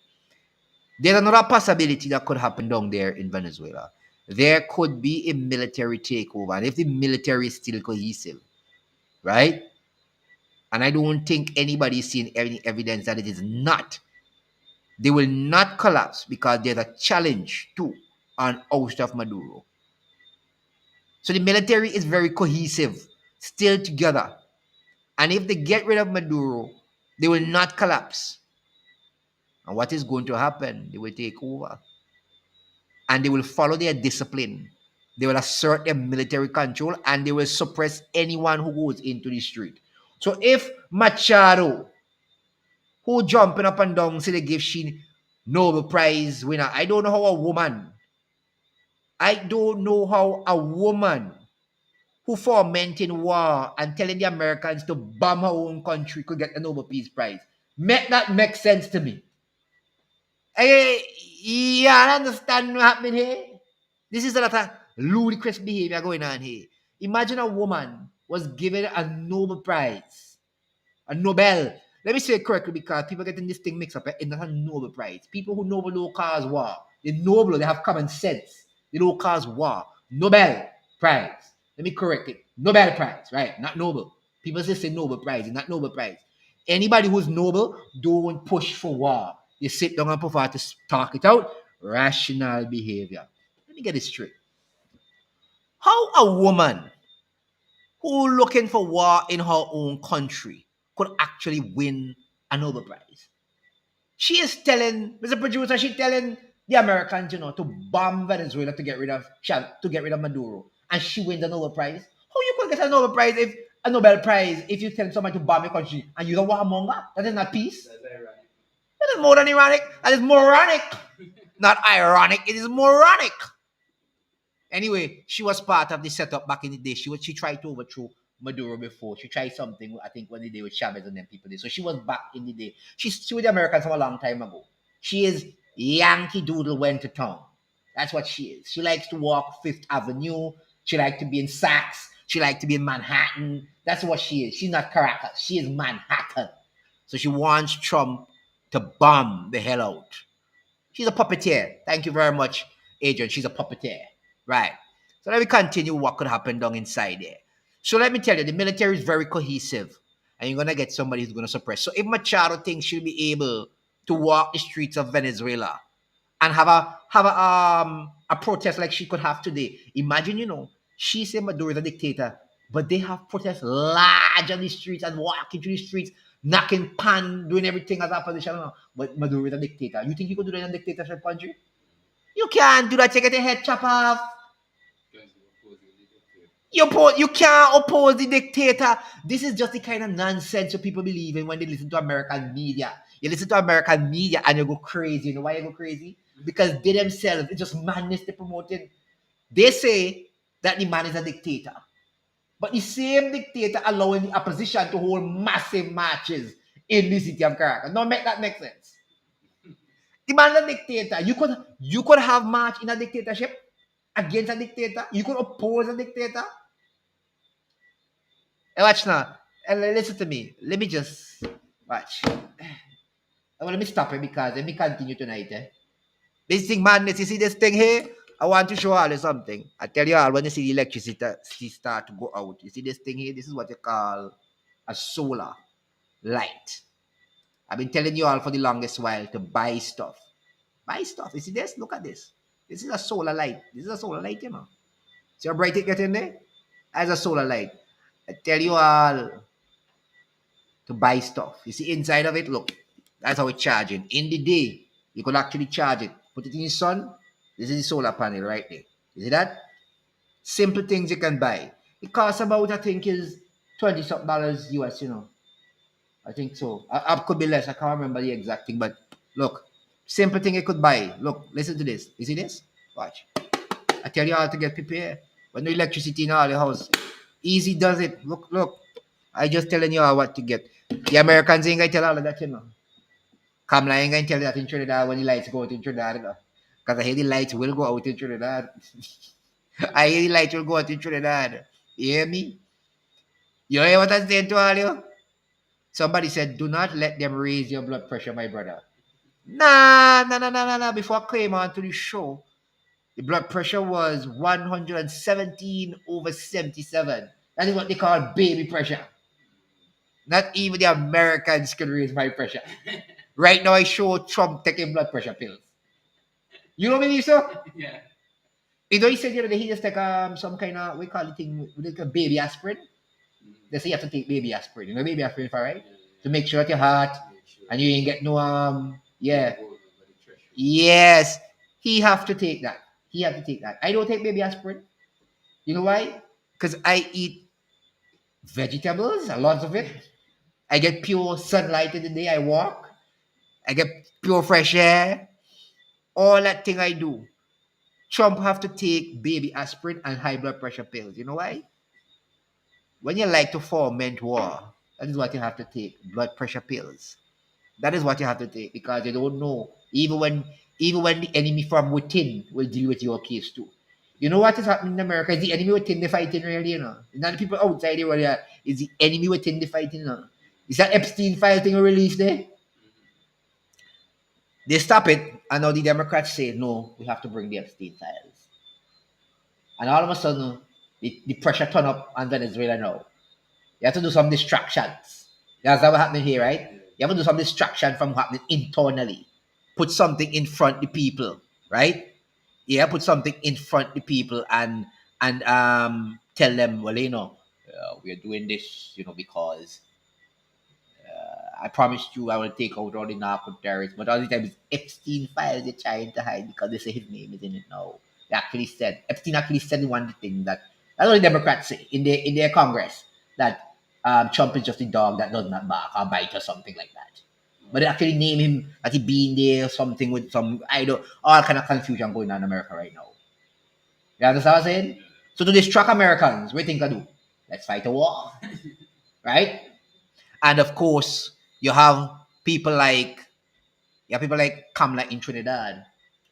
there's another possibility that could happen down there in Venezuela. There could be a military takeover. And if the military is still cohesive, right? And I don't think anybody's seen any evidence that it is not. They will not collapse because there's a challenge too on oust of Maduro. So the military is very cohesive, still together. And if they get rid of Maduro, they will not collapse. And what is going to happen? They will take over. And they will follow their discipline. They will assert their military control and they will suppress anyone who goes into the street. So if Machado, who jumping up and down, say they give she Nobel Prize winner, I don't know how a woman who fomenting war and telling the Americans to bomb her own country could get the Nobel Peace Prize. Make that make sense to me. I understand what's happening here. This is a lot of ludicrous behavior going on here. Imagine a woman was given a Nobel Prize. A Nobel. Let me say it correctly because people getting this thing mixed up. It's not a Nobel Prize. People who Nobel don't cause war. They're noble. They have common sense. They don't cause war. Nobel Prize. Let me correct it. Nobel Prize, right? Not Nobel. People say Nobel Prize. It's not Nobel Prize. Anybody who's noble don't push for war. You sit down and prefer to talk it out. Rational behavior. Let me get it straight. How a woman who looking for war in her own country could actually win a Nobel Prize? She is telling, Mr. Producer, she's telling the Americans, to bomb Venezuela to get rid of Maduro, and she wins the Nobel Prize. How you could get a Nobel Prize if you tell someone to bomb your country and you don't want a monger? That is not peace. That is more than ironic. That is moronic. Not ironic. It is moronic. Anyway, she was part of the setup back in the day. She tried to overthrow Maduro before. She tried something, I think, when the day with Chavez and them people did. So she was back in the day. She was the Americans from a long time ago. She is Yankee Doodle went to town. That's what she is. She likes to walk Fifth Avenue. She likes to be in Saks. She likes to be in Manhattan. That's what she is. She's not Caracas. She is Manhattan. So she wants Trump to bomb the hell out. She's a puppeteer. Thank you very much, Adrian. She's a puppeteer. Right. So let me continue what could happen down inside there. So let me tell you, the military is very cohesive. And you're going to get somebody who's going to suppress. So if Machado thinks she'll be able to walk the streets of Venezuela and have a protest like she could have today, imagine, she say Maduro is a dictator, but they have protests large on the streets and walking through the streets, knocking pan, doing everything as opposition. But Maduro is a dictator. You think you could do that in a dictatorship country? You can't do that. You get your head chopped off. You can't oppose the dictator. This is just the kind of nonsense that people believe in when they listen to American media. You listen to American media and you go crazy. You know why you go crazy? Because they themselves, it's just madness they're promoting. They say that the man is a dictator. But the same dictator allowing the opposition to hold massive marches in the city of Caracas. Don't make that make sense. The man is a dictator. You could have march in a dictatorship against a dictator. You could oppose a dictator. Watch now. Listen to me. Let me just watch. Let me stop it because let me continue tonight. This thing madness. You see this thing here? I want to show all you something. I tell you all, when you see the electricity start to go out, you see this thing here? This is what you call a solar light. I've been telling you all for the longest while to buy stuff. Buy stuff. You see this? Look at this. This is a solar light. This is a solar light, See how bright it gets in there? As a solar light. I tell you all to buy stuff. You see inside of it? Look. That's how it's charging. In the day, you could actually charge it. Put it in the sun. This is the solar panel right there. You see that? Simple things you can buy. It costs about, I think, is $20-something US, I think so. I could be less. I can't remember the exact thing. But look, simple thing you could buy. Look, listen to this. You see this? Watch. I tell you how to get prepared. When the electricity in all your house. Easy does it. Look. I just telling you all what to get. The Americans ain't going to tell all of that, Kamala ain't going to tell you that in Trinidad when the lights go out in Trinidad. Because I hear the lights will go out in Trinidad. I hear the lights will go out in Trinidad. You hear me? You hear what I'm saying to all you? Somebody said, do not let them raise your blood pressure, my brother. Nah. Before I came on to the show, the blood pressure was 117/77. That is what they call baby pressure. Not even the Americans can raise my pressure. Right now, I show Trump taking blood pressure pills. You don't believe so? Yeah. He said the other day he just take some kind of, we call it thing, like a baby aspirin. They say you have to take baby aspirin. You know baby aspirin for right? To make sure that your heart and you ain't get no yeah. Yes. He have to take that. I don't take baby aspirin. You know why? Because I eat vegetables, a lot of it. I get pure sunlight in the day I walk. I get pure fresh air. All that thing I do. Trump have to take baby aspirin and high blood pressure pills. You know why? When you like to foment war, that is what you have to take. Blood pressure pills. That is what you have to take because you don't know. Even when the enemy from within will deal with your case too. You know what is happening in America? Is the enemy within the fighting really, It's not the people outside the world. Is the enemy within the fighting, Is that Epstein file thing released there? They stop it, and now the Democrats say, no, we have to bring the Epstein files. And all of a sudden, the pressure turn up on Venezuela now. You have to do some distractions. That's what's happening here, right? You have to do some distraction from happening internally. Put something in front of the people, right? Yeah, put something in front of the people and and tell them, well, we're doing this, because I promised you I will take out all the narco terrorists, but all the time it's Epstein files they're trying to hide because they say his name is in it now. Epstein actually said one thing that's what the Democrats say in their Congress, that Trump is just a dog that does not bark or bite or something like that. But they actually name him that he been there or something with some, I don't, all kind of confusion going on in America right now. You understand what I'm saying? So to distract Americans, what do you think I do? Let's fight a war, right? And of course, you have people like Kamala in Trinidad,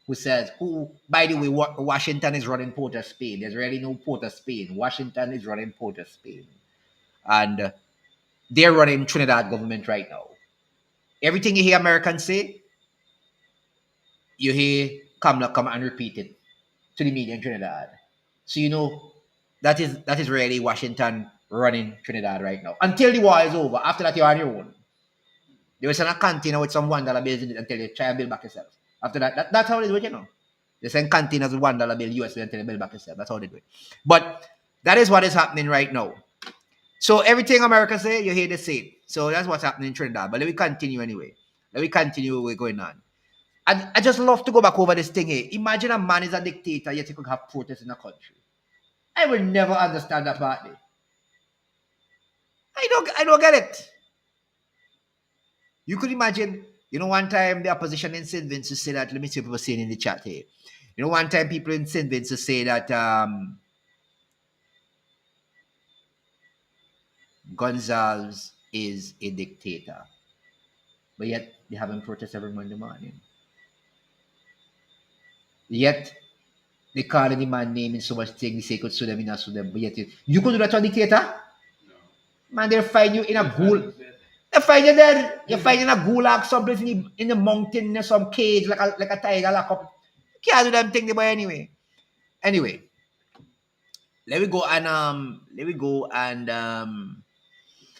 who says, who, by the way, Washington is running Port of Spain. There's really no Port of Spain. Washington is running Port of Spain. And they're running Trinidad government right now. Everything you hear Americans say, you hear Kamala come and repeat it to the media in Trinidad. So that is really Washington running Trinidad right now. Until the war is over. After that, you're on your own. They will send a container with some $1 bills in it until you try and build back yourself. After that's how it is with. They send containers with $1 bill US until you build back yourself. That's how they do it. But that is what is happening right now. So everything America say, you hear the same. So that's what's happening in Trinidad. But let me continue anyway. Let me continue what's going on. I just love to go back over this thing here. Imagine a man is a dictator, yet he could have protests in a country. I will never understand that part. I don't get it. You could imagine, one time the opposition in St. Vincent say that, let me see if people saying in the chat here. One time people in St. Vincent say that Gonzalez is a dictator. But yet they haven't protest every Monday morning. Yet they call the man name in so much thing, they say could sue them, in not sue them. But yet you could do that to a dictator? Man, they'll find you in a ghoul. They find you dead. You find you in a gulag someplace in the mountain, in some cage, like a tiger lock up. You can't do them thing the boy anyway. Anyway, let me go and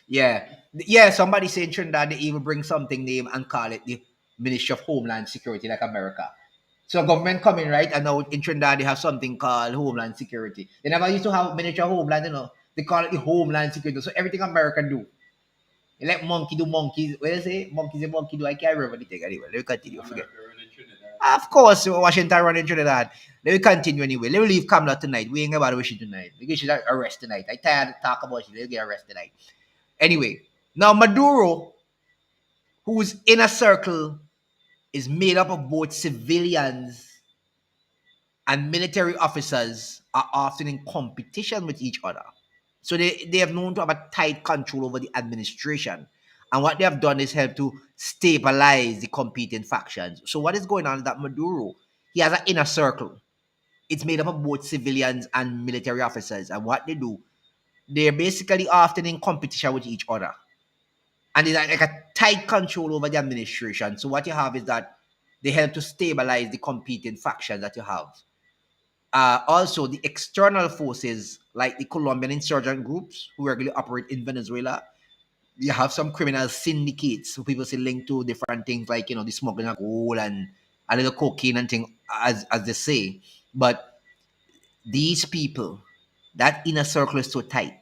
yeah, somebody saying Trinidad they even bring something name and call it the Ministry of Homeland Security, like America. So government coming, right? And now in Trinidad they have something called Homeland Security. They never used to have Ministry of Homeland. They call it the Homeland Security. So everything America do. They let monkey do monkeys. What do you say? Monkeys a monkey do. I can't remember the thing anyway. Let me continue. Forget. Of course, Washington running Trinidad. Let me continue anyway. Let me leave Kamala tonight. We ain't about to wish it tonight. We get arrest tonight. I tired to talk about it. Let me get arrested tonight. Anyway, now Maduro, whose inner circle is made up of both civilians and military officers, are often in competition with each other. So they have known to have a tight control over the administration. And what they have done is help to stabilize the competing factions. So what is going on is that Maduro, he has an inner circle. It's made up of both civilians and military officers. And what they do, they're basically often in competition with each other. And it's like a tight control over the administration. So what you have is that they help to stabilize the competing factions that you have. Also, the external forces like the Colombian insurgent groups who regularly operate in Venezuela, you have some criminal syndicates who people say linked to different things like the smuggling of gold and a little cocaine and thing, as they say. But these people, that inner circle is so tight,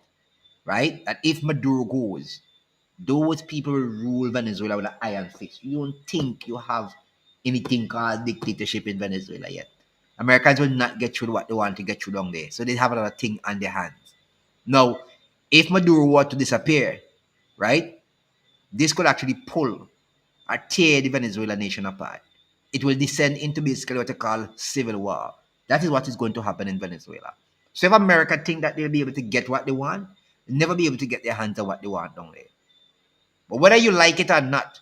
right? That if Maduro goes, those people will rule Venezuela with an iron fist. You don't think you have anything called dictatorship in Venezuela yet. Americans will not get through what they want to get through down there. So they have another thing on their hands. Now, if Maduro were to disappear, right, this could actually pull or tear the Venezuelan nation apart. It will descend into basically what they call civil war. That is what is going to happen in Venezuela. So if America think that they'll be able to get what they want, they'll never be able to get their hands on what they want down there. But whether you like it or not,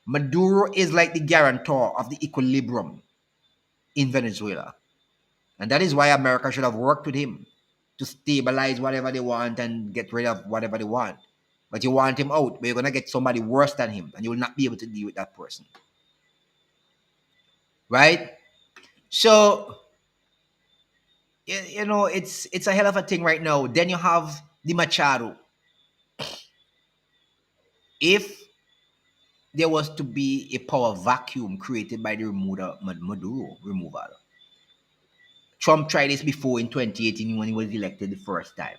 Maduro is like the guarantor of the equilibrium in Venezuela. And that is why America should have worked with him to stabilize whatever they want and get rid of whatever they want. But you want him out, but you're going to get somebody worse than him, and you will not be able to deal with that person. Right? So, it's a hell of a thing right now. Then you have the Machado. If there was to be a power vacuum created by the Maduro removal, Trump tried this before in 2018 when he was elected the first time.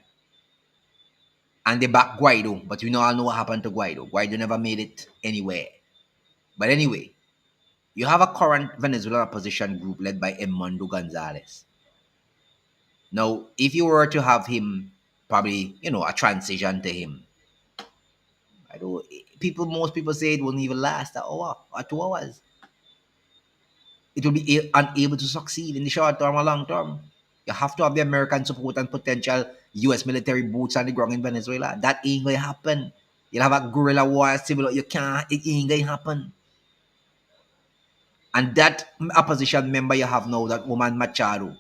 And they backed Guaido, but we all know what happened to Guaido. Guaido never made it anywhere. But anyway, you have a current Venezuelan opposition group led by Edmundo Gonzalez. Now, if you were to have him, probably, a transition to him, I don't, most people say it wouldn't even last an hour or 2 hours. It will be unable to succeed in the short term or long term. You have to have the American support and potential U.S. military boots on the ground in Venezuela. That ain't going to happen. You'll have a guerrilla war, civil war. You can't, it ain't going to happen. And that opposition member you have now, that woman Machado,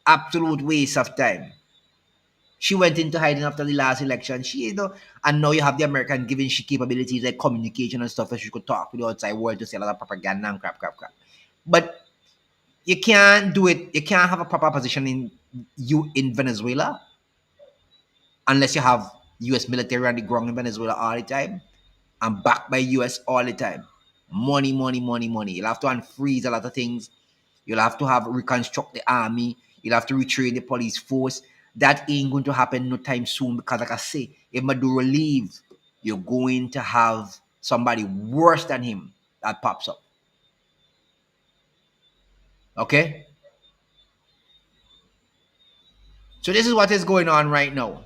absolute waste of time. She went into hiding after the last election. And now you have the American giving she capabilities like communication and stuff that she could talk to the outside world to say a lot of propaganda and crap. But you can't do it. You can't have a proper position in Venezuela unless you have U.S. military on the ground in Venezuela all the time and backed by U.S. all the time. Money. You'll have to unfreeze a lot of things. You'll have to have reconstruct the army. You'll have to retrain the police force. That ain't going to happen no time soon because, like I say, if Maduro leaves, you're going to have somebody worse than him that pops up. Okay? So this is what is going on right now.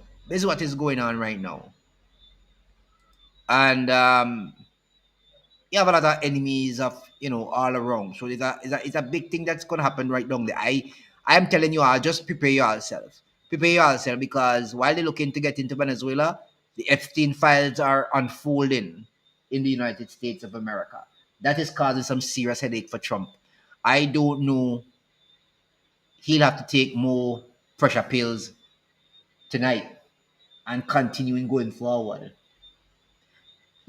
And you have a lot of enemies of all around. So it's a big thing that's gonna happen right down there. I'm telling you, I'll just prepare yourself. Prepare yourself because while they're looking to get into Venezuela, the Epstein files are unfolding in the United States of America. That is causing some serious headache for Trump. I don't know. He'll have to take more pressure pills tonight and continuing going forward.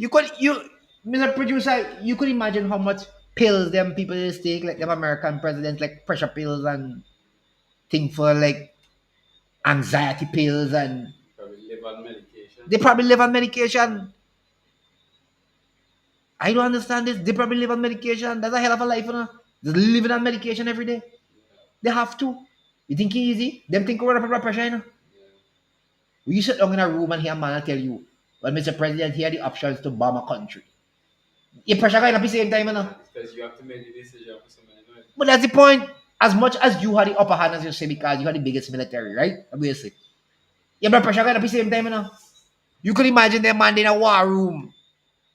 Mr. Producer, you could imagine how much pills them people just take, like them American presidents, like pressure pills and thing for like anxiety pills, and they probably live on medication. I don't understand this. They probably live on medication. That's a hell of a life, Just living on medication every day. They have to. You think it's easy? Them think we're under pressure, You sit down in a room and hear a man tell you, well, Mr. President, here are the options to bomb a country. You pressure guy at the same time, Because you have to make the decision for somebody else. But that's the point. As much as you had the upper hand, as you say, because you had the biggest military, right? Obviously. You have pressure guy at the same time, You could imagine them man in a war room.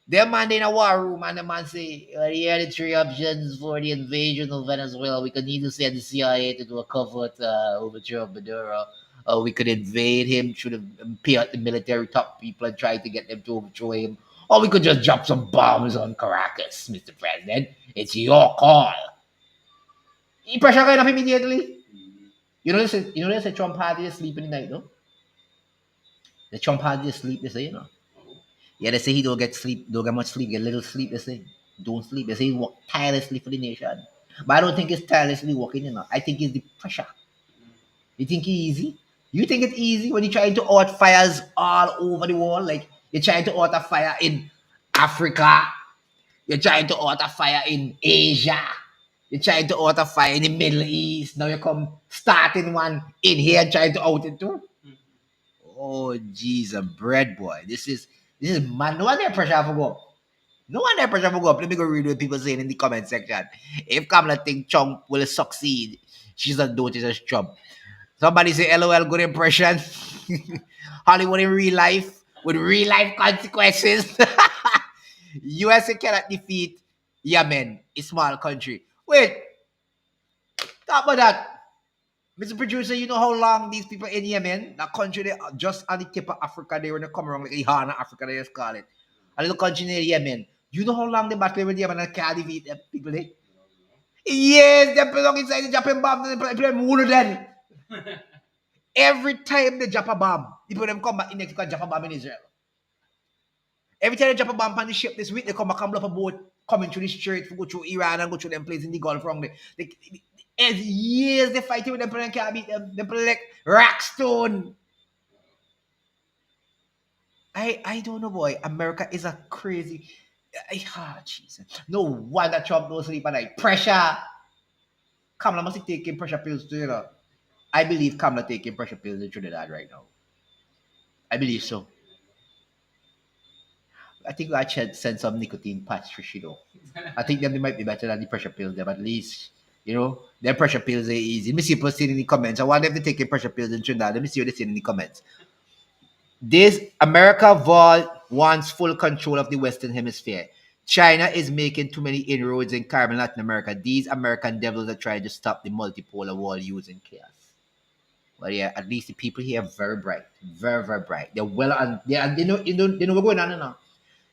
Them man in a war room and the man say, well, here are the three options for the invasion of Venezuela. We could either send the CIA to do a covert overthrow of Maduro, or we could invade him, should have pay out the military top people and try to get them to overthrow him. Or we could just drop some bombs on Caracas, Mr. President. It's your call. He pressure going up immediately. They say Trump had to sleep in the night, no? The Trump had to sleep, they say, Yeah, they say he don't get sleep, don't get much sleep, get little sleep, they say. Don't sleep. They say he work tirelessly for the nation. But I don't think it's tirelessly working, I think it's the pressure. You think it's easy? You think it's easy when you're trying to out fires all over the world? Like you're trying to out a fire in Africa, you're trying to out a fire in Asia, you're trying to out a fire in the Middle East. Now you come starting one in here and trying to out it too. Oh, jeez, bread boy. This is man. No wonder pressure for go up. No wonder pressure for go up. Let me go read what people saying in the comment section. If Kamala think Trump will succeed, she's a notice as Trump. Somebody say LOL, good impression. Hollywood in real life with real life consequences. USA cannot defeat Yemen, a small country. Wait, talk about that. Mr. Producer, you know how long these people in Yemen, that country, they are just on the tip of Africa, they were to come around like Ihana Africa, they just call it. A little country near Yemen. You know how long they battle with Yemen and can't defeat them people, eh? Yes, they belong inside the Japan bomb, they play them one of them. Every time they drop a bomb, people them come back in next and drop a bomb in Israel. Every time they drop a bomb on the ship this week, they come back and blow up a boat coming through the strait, go through Iran and go through them places in the Gulf wrong there. As years they fighting with them, and can't beat them. They play like Rockstone. I don't know, boy. America is a crazy. Jesus. No wonder Trump don't sleep at night. Pressure. Kamala must be taking pressure pills too, you know. I believe Kamala taking pressure pills in Trinidad right now. I believe so. I think I should send some nicotine patch for she though. I think them they might be better than the pressure pills them at least. You know, their pressure pills are easy. Let me see people saying in the comments. I want them to take pressure pills in Trinidad. Let me see what they say in the comments. This America wants full control of the Western Hemisphere. China is making too many inroads in Caribbean Latin America. These American devils are trying to stop the multipolar world using chaos. Well, yeah, at least the people here are very bright, very very bright. They're well and they know what's going on now.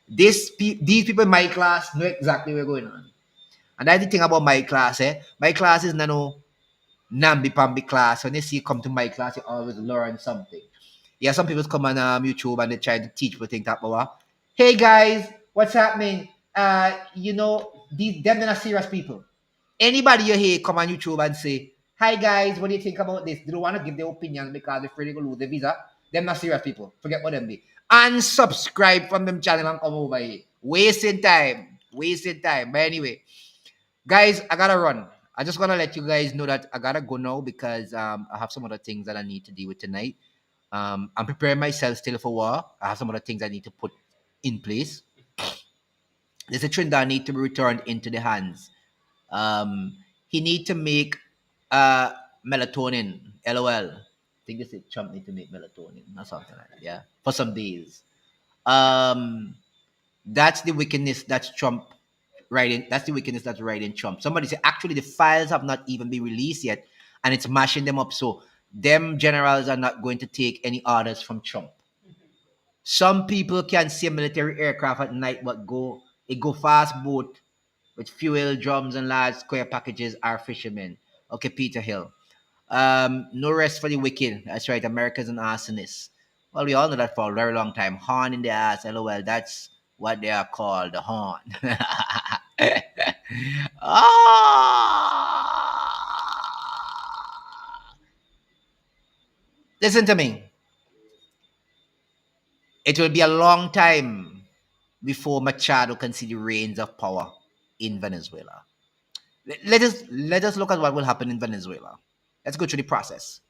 These people in my class know exactly what's going on. And that's the thing about my class, eh? My class is no namby-pamby class. When you see come to my class, you always learn something. Yeah, some people come on YouTube and they try to teach people things that, hey guys, what's happening? Them they're not serious people. Anybody you hear come on YouTube and say, hi guys, what do you think about this? They don't want to give their opinions because they're afraid they're going to lose their visa. Them not serious people. Forget what them be. Unsubscribe from them channel and come over here. Wasting time. Wasting time. But anyway, guys, I gotta run. I just wanna let you guys know that I gotta go now because I have some other things that I need to deal with tonight. I'm preparing myself still for war. I have some other things I need to put in place. There's a trend that need to be returned into the hands. He need to make melatonin. LOL. I think this is Trump need to make melatonin or something like that. Yeah, for some days. Um, that's the wickedness that's Trump writing. That's the wickedness that's writing Trump. Somebody said actually the files have not even been released yet, and it's mashing them up. So them generals are not going to take any orders from Trump. Some people can see a military aircraft at night, but go fast boat with fuel, drums, and large square packages are fishermen. Okay, Peter Hill. No rest for the wicked. That's right, America's an arsonist. Well, we all know that for a very long time. Horn in the ass, LOL. That's what they are called, the horn. Ah! Listen to me. It will be a long time before Machado can see the reins of power in Venezuela. Let us look at what will happen in Venezuela. Let's go through the process.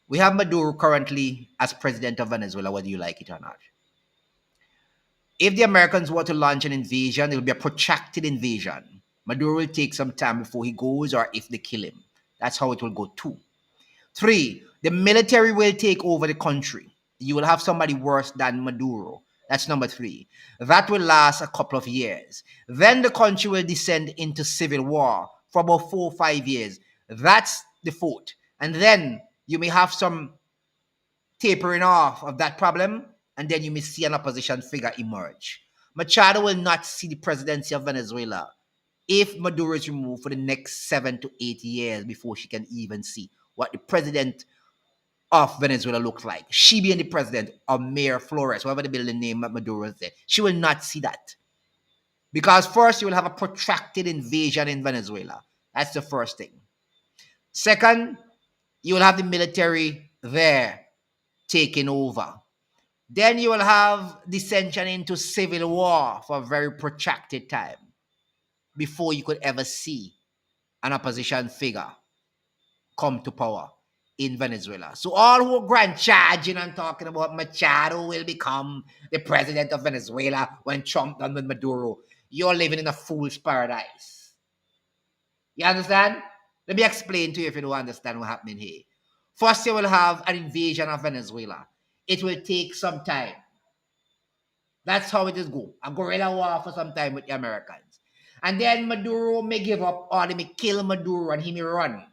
We have Maduro currently as president of Venezuela, whether you like it or not. If the Americans were to launch an invasion, it will be a protracted invasion. Maduro will take some time before he goes, or if they kill him. That's how it will go too. Three, the military will take over the country. You will have somebody worse than Maduro. That's number three. That will last a couple of years. Then the country will descend into civil war for about 4 or 5 years. That's the fourth. And then you may have some tapering off of that problem, and then you may see an opposition figure emerge. Machado will not see the presidency of Venezuela if Maduro is removed for the next 7 to 8 years before she can even see what the president of Venezuela looks like. She being the president, or Mayor Flores, whatever the building name Maduro said, she will not see that. Because first, you will have a protracted invasion in Venezuela. That's the first thing. Second, you will have the military there taking over. Then you will have dissension into civil war for a very protracted time before you could ever see an opposition figure come to power in Venezuela. So all who are grand charging and talking about Machado will become the president of Venezuela when Trump done with Maduro, you're living in a fool's paradise. You understand? Let me explain to you if you don't understand what's happening here. First, you will have an invasion of Venezuela. It will take some time. That's how it is go. A guerrilla war for some time with the Americans. And then Maduro may give up or they may kill Maduro and he may run.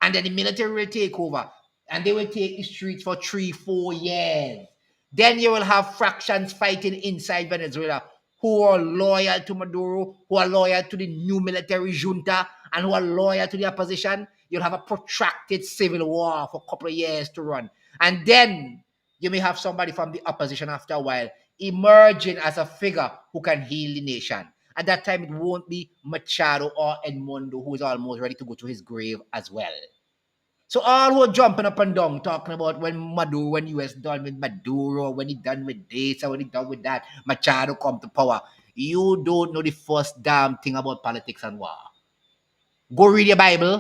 And then the military will take over. And they will take the streets for 3 or 4 years. Then you will have fractions fighting inside Venezuela who are loyal to Maduro, who are loyal to the new military junta, and who are loyal to the opposition. You'll have a protracted civil war for a couple of years to run. And then you may have somebody from the opposition after a while emerging as a figure who can heal the nation. At that time, it won't be Machado or Edmundo, who is almost ready to go to his grave as well. So all who are jumping up and down, talking about when US done with Maduro, when he done with this, or when he done with that, Machado come to power. You don't know the first damn thing about politics and war. Go read your Bible.